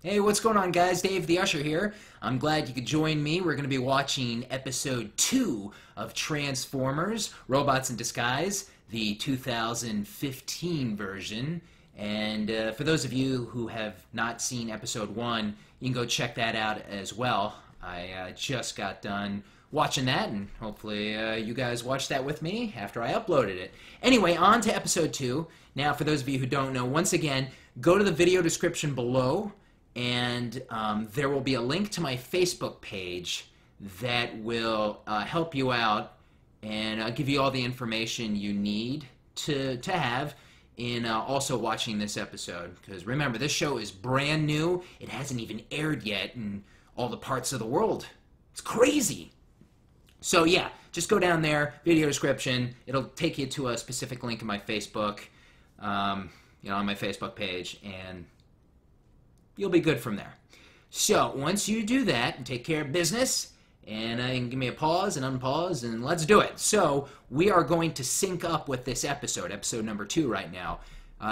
Hey, what's going on, guys? Dave the Usher here. I'm glad you could join me. We're going to be watching episode 2 of Transformers, Robots in Disguise, the 2015 version. And for those of you who have not seen episode 1, you can go check that out as well. I just got done watching that, and hopefully you guys watched that with me after I uploaded it. Anyway, on to episode 2. Now, for those of you who don't know, once again, go to the video description below, and there will be a link to my Facebook page that will help you out and give you all the information you need to have in also watching this episode. Because remember, this show is brand new. It hasn't even aired yet in all the parts of the world. It's crazy. So yeah, just go down there, video description. It'll take you to a specific link in my Facebook, on my Facebook page, and you'll be good from there. So once you do that and take care of business, and you can give me a pause and unpause, and let's do it. So we are going to sync up with this episode number 2 right now.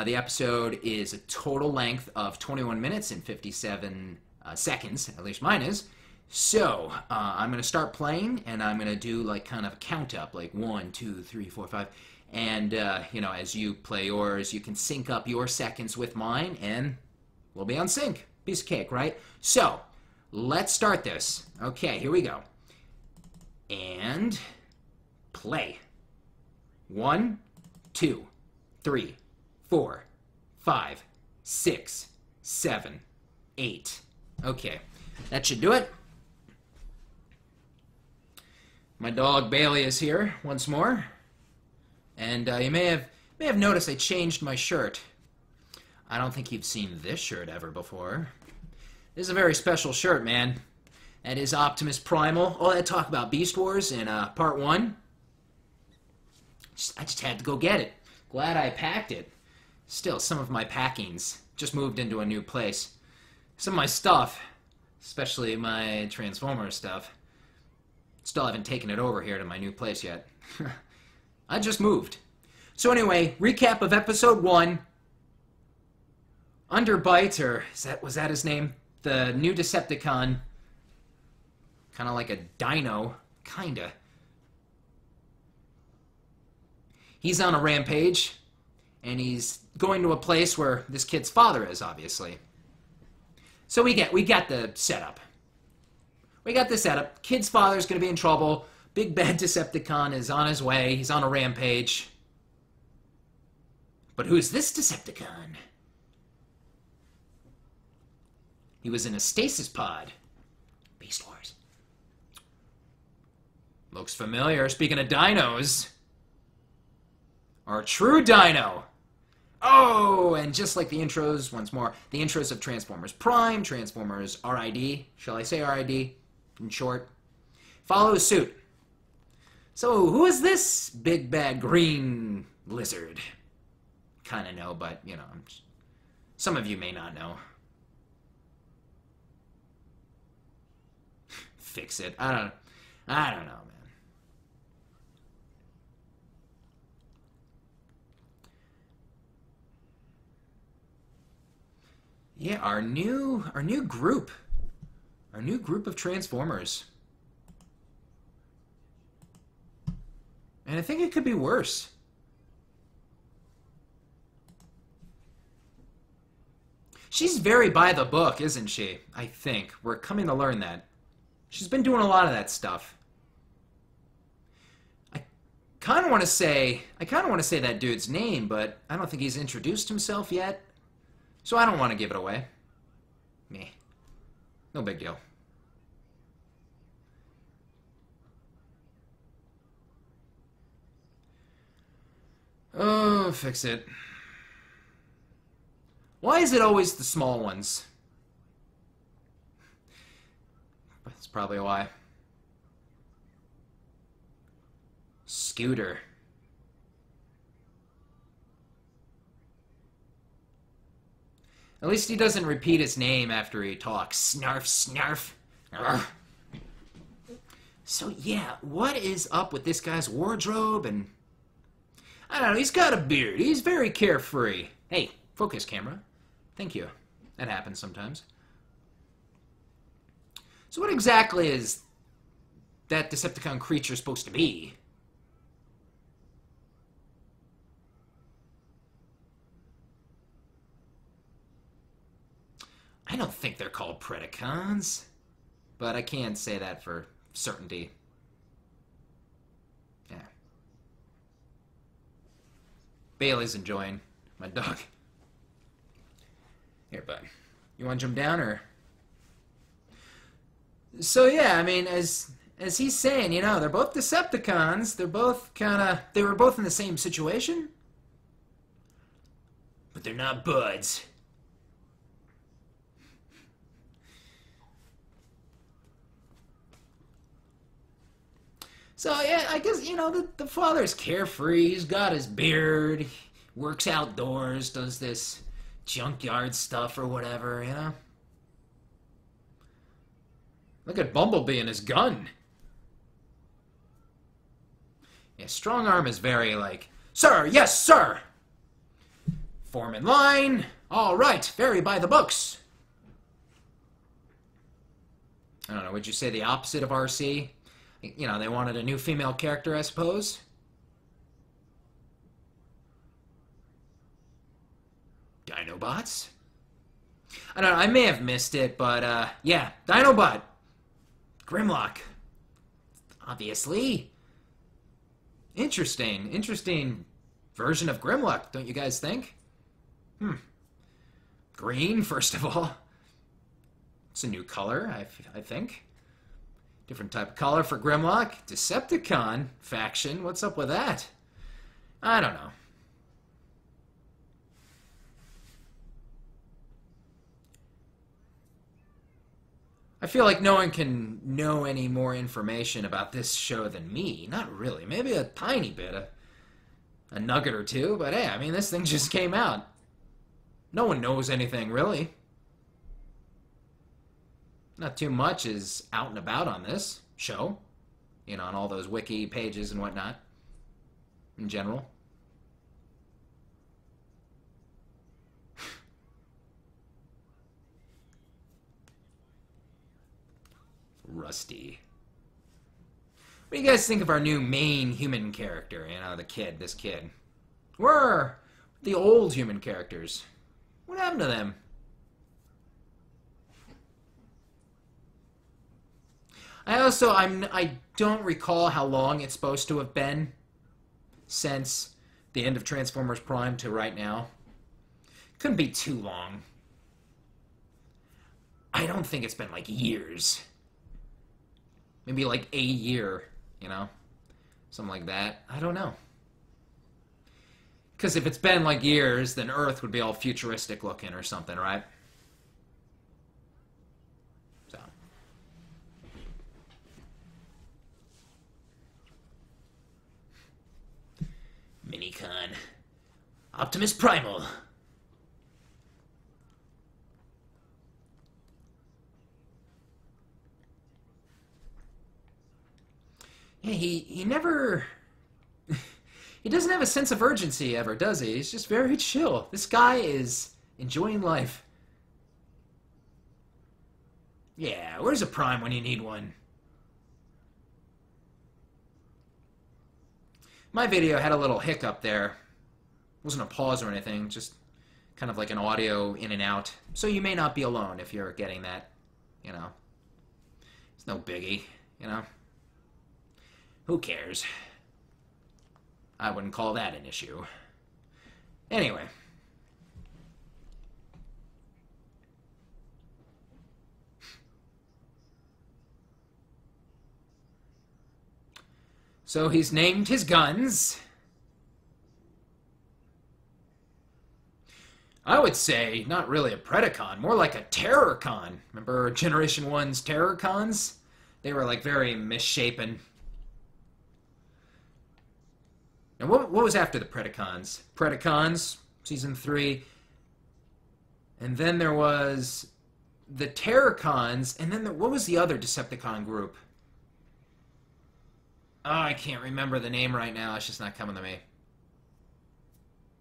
The episode is a total length of 21 minutes and 57 seconds, at least mine is. So I'm going to start playing, and I'm going to do like kind of a count up, like 1, 2, 3, 4, 5. And, as you play yours, you can sync up your seconds with mine, and we'll be on sync. Piece of cake, right? So, let's start this. Okay, here we go. And play. 1, 2, 3, 4, 5, 6, 7, 8. Okay, that should do it. My dog Bailey is here once more. And you may have noticed I changed my shirt. I don't think you've seen this shirt ever before. This is a very special shirt, man. That is Optimus Primal. All that talk about Beast Wars in part 1. I just had to go get it. Glad I packed it. Still, some of my packings just moved into a new place. Some of my stuff, especially my Transformers stuff, still haven't taken it over here to my new place yet. I just moved. So anyway, recap of episode 1. Underbite, or was that his name? The new Decepticon. Kind of like a dino. Kinda. He's on a rampage, and he's going to a place where this kid's father is, obviously. So we got the setup. We got the setup. Kid's father's going to be in trouble. Big bad Decepticon is on his way. He's on a rampage. But who's this Decepticon? He was in a stasis pod. Beast Wars. Looks familiar. Speaking of dinos. Our true dino. Oh, and just like the intros, once more, the intros of Transformers Prime, Transformers RID. Shall I say RID in short? Follow suit. So, who is this big bad green lizard? Kind of know, but, some of you may not know. Fixit. I don't know, man. Yeah, our new group. Our new group of Transformers. And I think it could be worse. She's very by the book, isn't she? I think. We're coming to learn that. She's been doing a lot of that stuff. I kind of want to say that dude's name, but I don't think he's introduced himself yet. So I don't want to give it away. Meh. No big deal. Oh, fix it. Why is it always the small ones? That's probably why. Scooter. At least he doesn't repeat his name after he talks. Snarf, snarf. Urgh. So yeah, what is up with this guy's wardrobe? And I don't know, he's got a beard. He's very carefree. Hey, focus camera. Thank you. That happens sometimes. So what exactly is that Decepticon creature supposed to be? I don't think they're called Predacons, but I can't say that for certainty. Yeah. Bailey's enjoying my dog. Here, bud. You want to jump down, or? So yeah, I mean, as he's saying, you know, they're both Decepticons. They're both they were both in the same situation, but they're not buds. So yeah, I guess, you know, the father's carefree. He's got his beard, he works outdoors, does this junkyard stuff or whatever, you know. Look at Bumblebee and his gun. Yeah, Strongarm is very like, sir, yes, sir. Form in line. All right, very by the books. I don't know, would you say the opposite of RC? You know, they wanted a new female character, I suppose. Dinobots? I don't know, I may have missed it, but, yeah, Dinobot. Grimlock. Obviously. Interesting version of Grimlock, don't you guys think? Green, first of all. It's a new color, I think. Different type of color for Grimlock. Decepticon faction, what's up with that? I don't know. I feel like no one can know any more information about this show than me. Not really. Maybe a tiny bit, a nugget or two, but hey, I mean, this thing just came out. No one knows anything, really. Not too much is out and about on this show. You know, on all those wiki pages and whatnot. In general. Rusty. What do you guys think of our new main human character? You know, this kid. Where are the old human characters? What happened to them? I don't recall how long it's supposed to have been since the end of Transformers Prime to right now. Couldn't be too long. I don't think it's been like years. Maybe like a year, you know? Something like that. I don't know. Because if it's been like years, then Earth would be all futuristic looking or something, right? So. Minicon. Optimus Primal. Yeah, he never... he doesn't have a sense of urgency ever, does he? He's just very chill. This guy is enjoying life. Yeah, where's a Prime when you need one? My video had a little hiccup there. It wasn't a pause or anything, just kind of like an audio in and out. So you may not be alone if you're getting that, you know. It's no biggie, you know. Who cares? I wouldn't call that an issue. Anyway. So he's named his guns. I would say not really a Predacon, more like a Terrorcon. Remember Generation 1's Terrorcons? They were like very misshapen. And what was after the Predacons? Predacons, Season 3. And then there was the Terrorcons. And then what was the other Decepticon group? Oh, I can't remember the name right now. It's just not coming to me.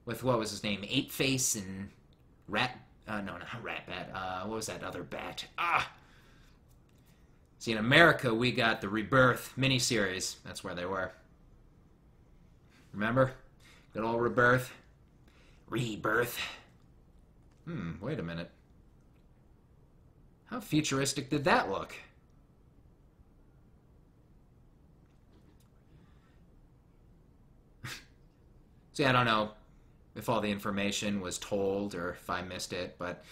With, what was his name? Ape-Face and Rat... no, not Rat-Bat. What was that other bat? Ah! See, in America, we got the Rebirth miniseries. That's where they were. Remember? Good old Rebirth. Rebirth. Wait a minute. How futuristic did that look? See, I don't know if all the information was told or if I missed it, but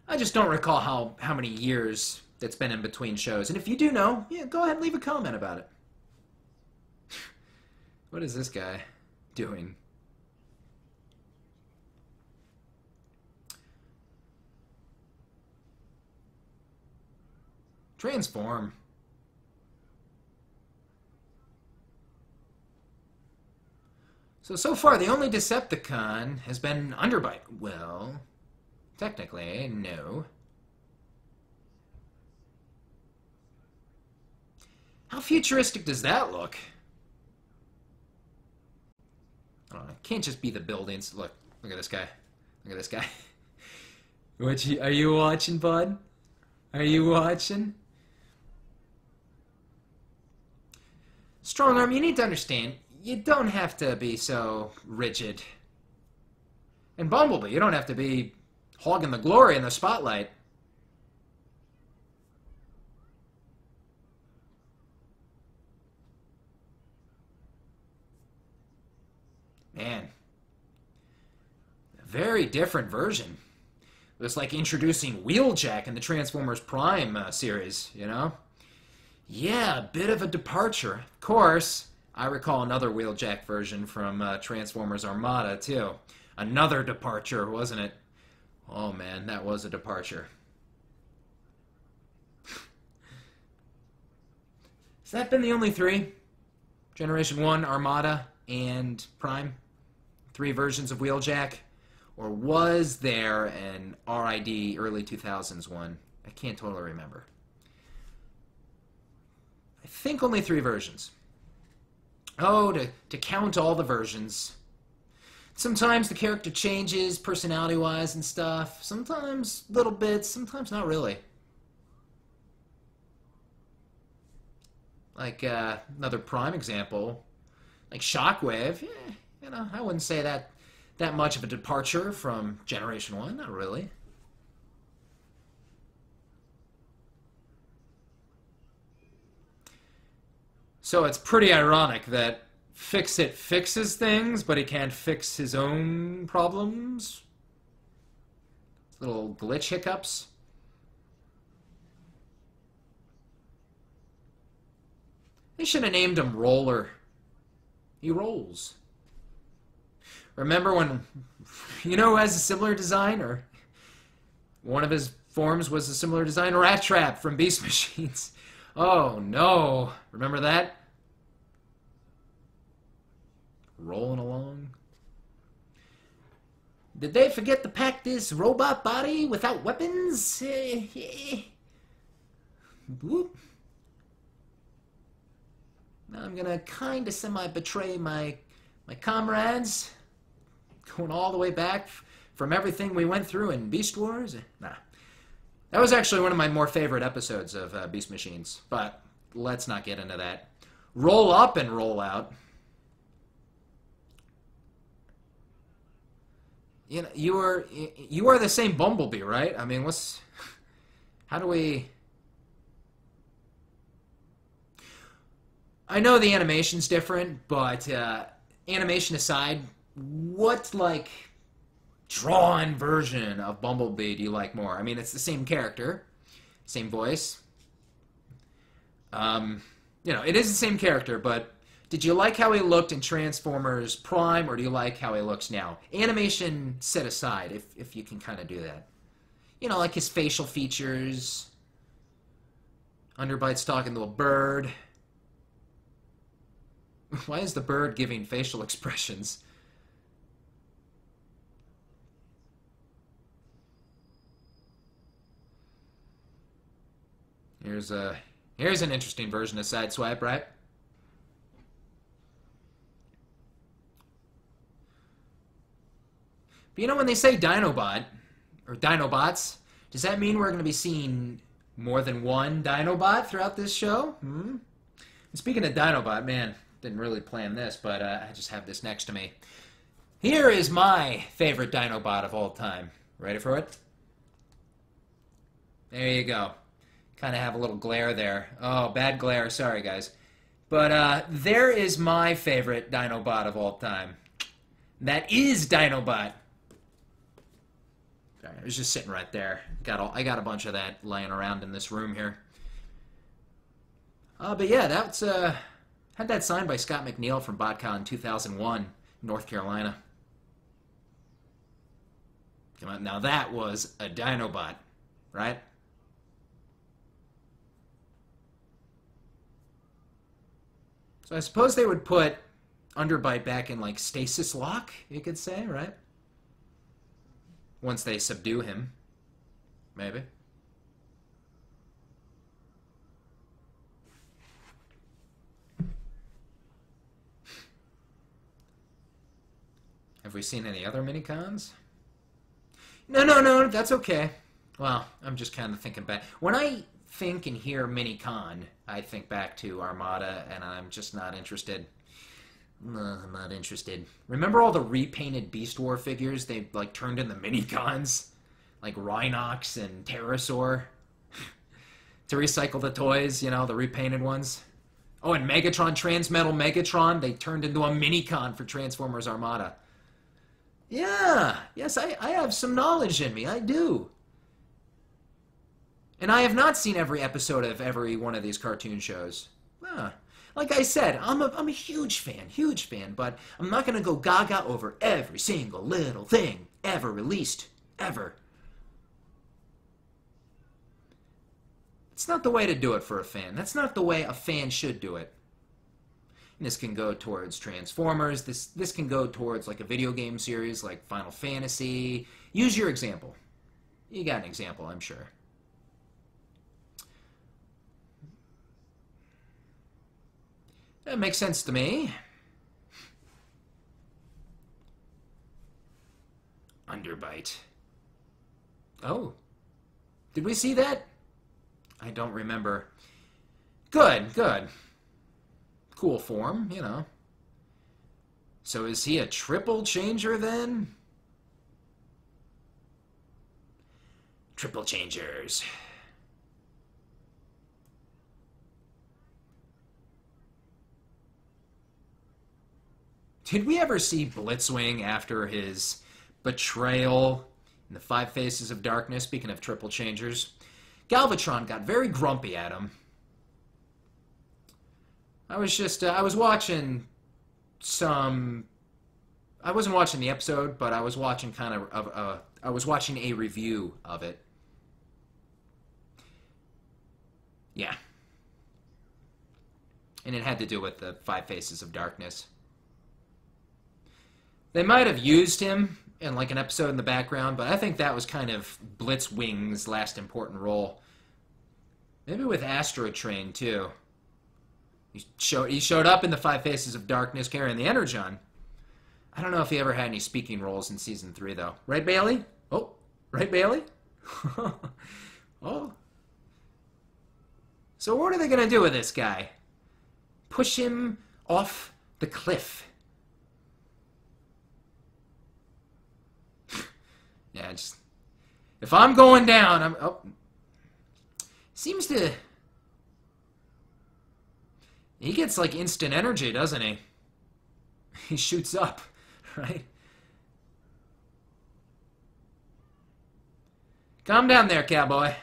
I just don't recall how many years that's been in between shows. And if you do know, yeah, go ahead and leave a comment about it. What is this guy doing? Transform. So far, the only Decepticon has been Underbite. Well, technically, no. How futuristic does that look? I don't know. It can't just be the buildings. Look at this guy. Look at this guy. Are you watching, bud? Are you watching? Strongarm, you need to understand, you don't have to be so rigid. And Bumblebee, you don't have to be hogging the glory in the spotlight. Man. A very different version. It was like introducing Wheeljack in the Transformers Prime series, you know? Yeah, a bit of a departure. Of course, I recall another Wheeljack version from Transformers Armada, too. Another departure, wasn't it? Oh, man, that was a departure. Has that been the only three? Generation 1, Armada, and Prime? 3 versions of Wheeljack? Or was there an RID early 2000s one? I can't totally remember. I think only 3 versions. Oh, to count all the versions. Sometimes the character changes personality-wise and stuff. Sometimes little bits, sometimes not really. Like another Prime example, like Shockwave. You know, I wouldn't say that much of a departure from Generation 1, not really. So it's pretty ironic that Fixit fixes things, but he can't fix his own problems. Little glitch hiccups. They should have named him Roller. He rolls. Remember when, you know who has a similar design, or one of his forms was a similar design? Rat Trap from Beast Machines. Oh no, remember that? Rolling along. Did they forget to pack this robot body without weapons? Whoop. Now I'm gonna kind of semi-betray my comrades. Going all the way back from everything we went through in Beast Wars? Nah. That was actually one of my more favorite episodes of Beast Machines, but let's not get into that. Roll up and roll out. You know, you are the same Bumblebee, right? I mean, how do we... I know the animation's different, but animation aside, what, like, drawn version of Bumblebee do you like more? I mean, it's the same character, same voice. You know, it is the same character, but did you like how he looked in Transformers Prime, or do you like how he looks now? Animation set aside, if you can kind of do that. You know, like his facial features. Underbite's talking to a bird. Why is the bird giving facial expressions? Here's an interesting version of Sideswipe, right? But you know, when they say Dinobot, or Dinobots, does that mean we're going to be seeing more than one Dinobot throughout this show. Speaking of Dinobot, man, didn't really plan this, but I just have this next to me. Here is my favorite Dinobot of all time. Ready for it? There you go. Kind of have a little glare there. Oh, bad glare. Sorry, guys. But there is my favorite Dinobot of all time. That is Dinobot. Sorry, it was just sitting right there. I got a bunch of that laying around in this room here. But yeah, that's had that signed by Scott McNeil from BotCon 2001, North Carolina. Come on, now that was a Dinobot, right? So I suppose they would put Underbite back in, like, stasis lock, you could say, right? Once they subdue him, maybe. Have we seen any other minicons? No, that's okay. Well, I'm just kind of thinking back. When I think and hear minicon, I think back to Armada, and I'm just not interested. No, I'm not interested. Remember all the repainted Beast War figures they, like, turned into minicons? Like Rhinox and Pterosaur? To recycle the toys, you know, the repainted ones. Oh, and Megatron, Transmetal Megatron, they turned into a minicon for Transformers Armada. Yeah, yes, I have some knowledge in me, I do. And I have not seen every episode of every one of these cartoon shows. Like I said, I'm a huge fan, but I'm not going to go gaga over every single little thing ever released, ever. It's not the way to do it for a fan. That's not the way a fan should do it. And this can go towards Transformers. This can go towards, like, a video game series like Final Fantasy. Use your example. You got an example, I'm sure. That makes sense to me. Underbite. Oh. Did we see that? I don't remember. Good, good. Cool form, you know. So is he a triple changer then? Triple changers. Did we ever see Blitzwing after his betrayal in the Five Faces of Darkness? Speaking of triple changers, Galvatron got very grumpy at him. I was watching some... I wasn't watching the episode, but I was watching I was watching a review of it. Yeah. And it had to do with the Five Faces of Darkness. They might have used him in, like, an episode in the background, but I think that was kind of Blitzwing's last important role. Maybe with Astro Train, too. He showed up in the Five Faces of Darkness carrying the Energon. I don't know if he ever had any speaking roles in Season 3, though. Right, Bailey? Oh, right, Bailey? Oh. So what are they going to do with this guy? Push him off the cliff. Yeah, just... If I'm going down, I'm... Oh. Seems to... He gets, like, instant energy, doesn't he? He shoots up, right? Calm down there, cowboy.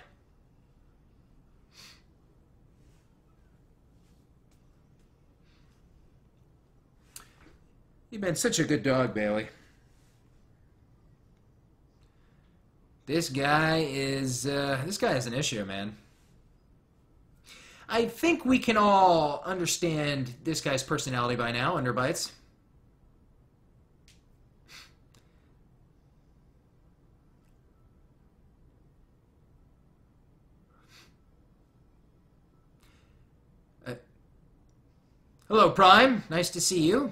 You've been such a good dog, Bailey. This guy is an issue, man. I think we can all understand this guy's personality by now, Underbites. Hello, Prime. Nice to see you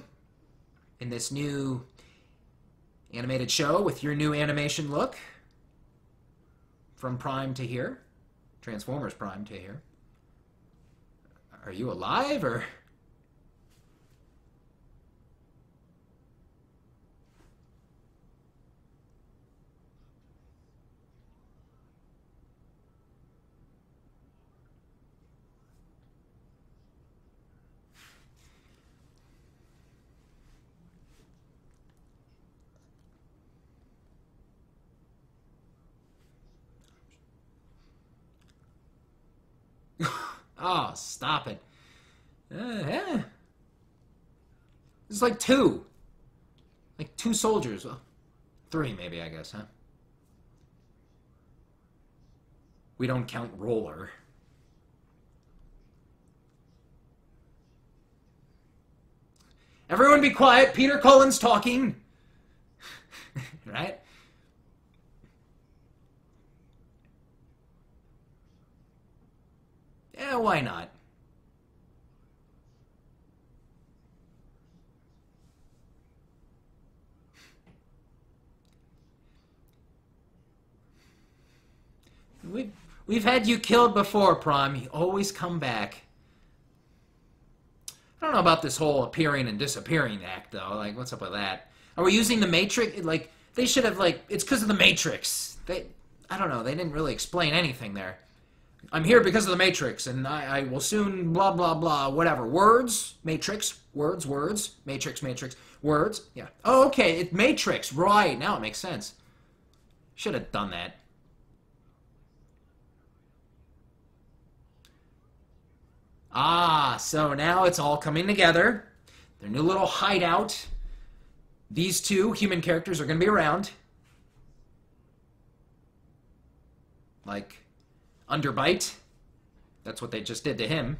in this new animated show with your new animation look. From Prime to here. Transformers Prime to here. Are you alive, or... Oh, stop it. Yeah. It's like two. Like two soldiers. Well, three maybe, I guess, huh? We don't count Roller. Everyone be quiet. Peter Cullen's talking. Right? Yeah, why not? We've had you killed before, Prime. You always come back. I don't know about this whole appearing and disappearing act, though. Like, what's up with that? Are we using the Matrix? Like, they should have, like, it's because of the Matrix. I don't know. They didn't really explain anything there. I'm here because of the Matrix, and I will soon blah, blah, blah, whatever. Words, Matrix, words, Matrix, words. Yeah. Oh, okay, it's Matrix. Right, now it makes sense. Should have done that. Ah, so now it's all coming together. Their new little hideout. These two human characters are going to be around. Like... Underbite. That's what they just did to him.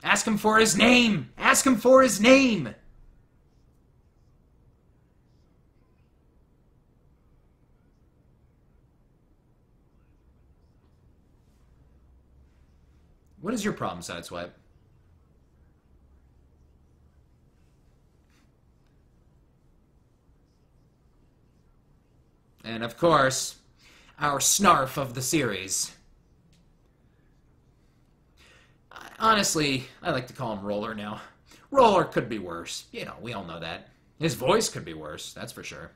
Ask him for his name! Ask him for his name! What is your problem, Sideswipe? And, of course, our snarf of the series. Honestly, I like to call him Roller now. Roller could be worse. You know, we all know that. His voice could be worse, that's for sure.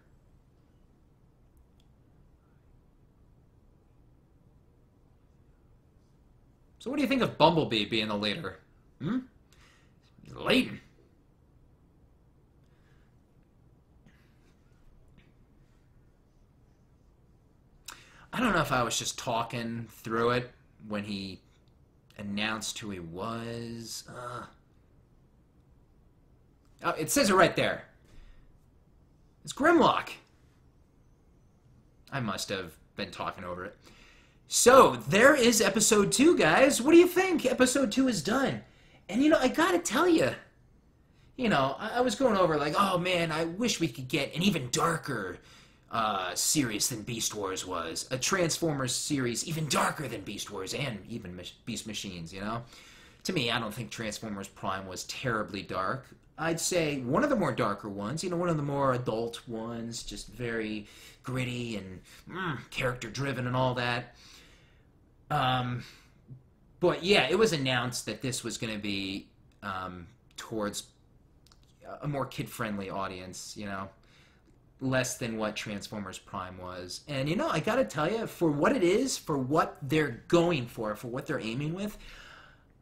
So what do you think of Bumblebee being the leader? Hmm? He's Leighton. I don't know if I was just talking through it when he announced who he was. Oh, it says it right there. It's Grimlock. I must have been talking over it. So, there is episode 2, guys. What do you think? Episode 2 is done. And, you know, I gotta tell you, you know, I was going over like, oh man, I wish we could get an even darker series than Beast Wars was. A Transformers series even darker than Beast Wars and even Beast Machines, you know? To me, I don't think Transformers Prime was terribly dark. I'd say one of the more darker ones, you know, one of the more adult ones, just very gritty and character-driven and all that. But yeah, it was announced that this was going to be towards a more kid-friendly audience, you know? Less than what Transformers Prime was. And, you know, I gotta tell you, for what it is, for what they're going for what they're aiming with,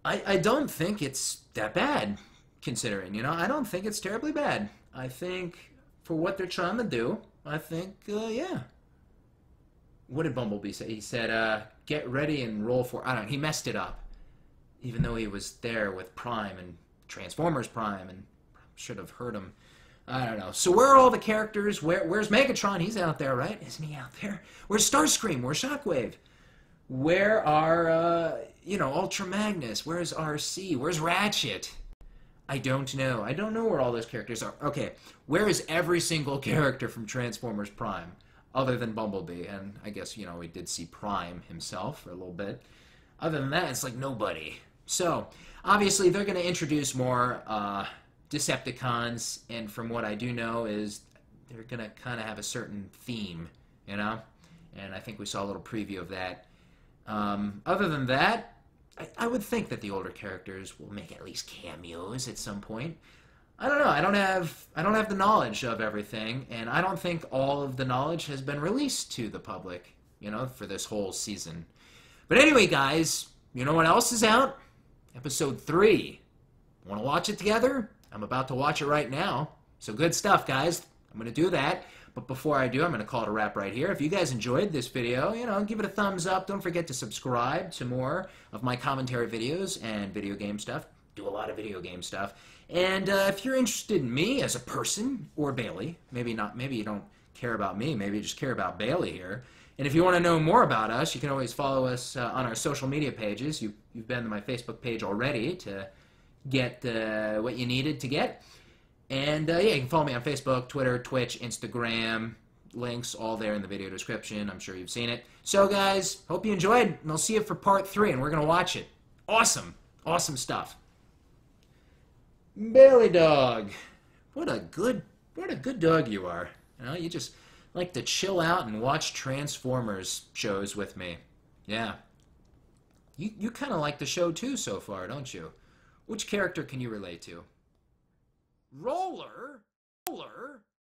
I don't think it's that bad, considering, you know? I don't think it's terribly bad. I think, for what they're trying to do, I think, yeah. What did Bumblebee say? He said, get ready and roll for... I don't know, he messed it up. Even though he was there with Prime and Transformers Prime, and should have heard him. I don't know. So where are all the characters? Where's Megatron? He's out there, right? Isn't he out there? Where's Starscream? Where's Shockwave? Where are, you know, Ultra Magnus? Where's RC? Where's Ratchet? I don't know. I don't know where all those characters are. Okay, where is every single character from Transformers Prime? Other than Bumblebee. And I guess, you know, we did see Prime himself for a little bit. Other than that, it's like nobody. So, obviously, they're going to introduce more, Decepticons, and from what I do know is they're gonna kind of have a certain theme, you know. And I think we saw a little preview of that. Other than that, I would think that the older characters will make at least cameos at some point. I don't know. I don't have the knowledge of everything, and I don't think all of the knowledge has been released to the public, you know, for this whole season. But anyway, guys, you know what else is out? Episode 3. Want to watch it together? I'm about to watch it right now. So good stuff, guys. I'm going to do that. But before I do, I'm going to call it a wrap right here. If you guys enjoyed this video, you know, give it a thumbs up. Don't forget to subscribe to more of my commentary videos and video game stuff. Do a lot of video game stuff. And if you're interested in me as a person, or Bailey, maybe you don't care about me, maybe you just care about Bailey here. And if you want to know more about us, you can always follow us on our social media pages. You've been to my Facebook page already to get what you needed to get. And yeah, you can follow me on Facebook, Twitter, Twitch, Instagram. Links all there in the video description. I'm sure you've seen it. So guys, hope you enjoyed, and I'll see you for part 3, and we're going to watch it. Awesome. Awesome stuff. Bailey dog. What a good dog you are. You know, you just like to chill out and watch Transformers shows with me. Yeah. You kind of like the show too so far, don't you? Which character can you relate to? Roller?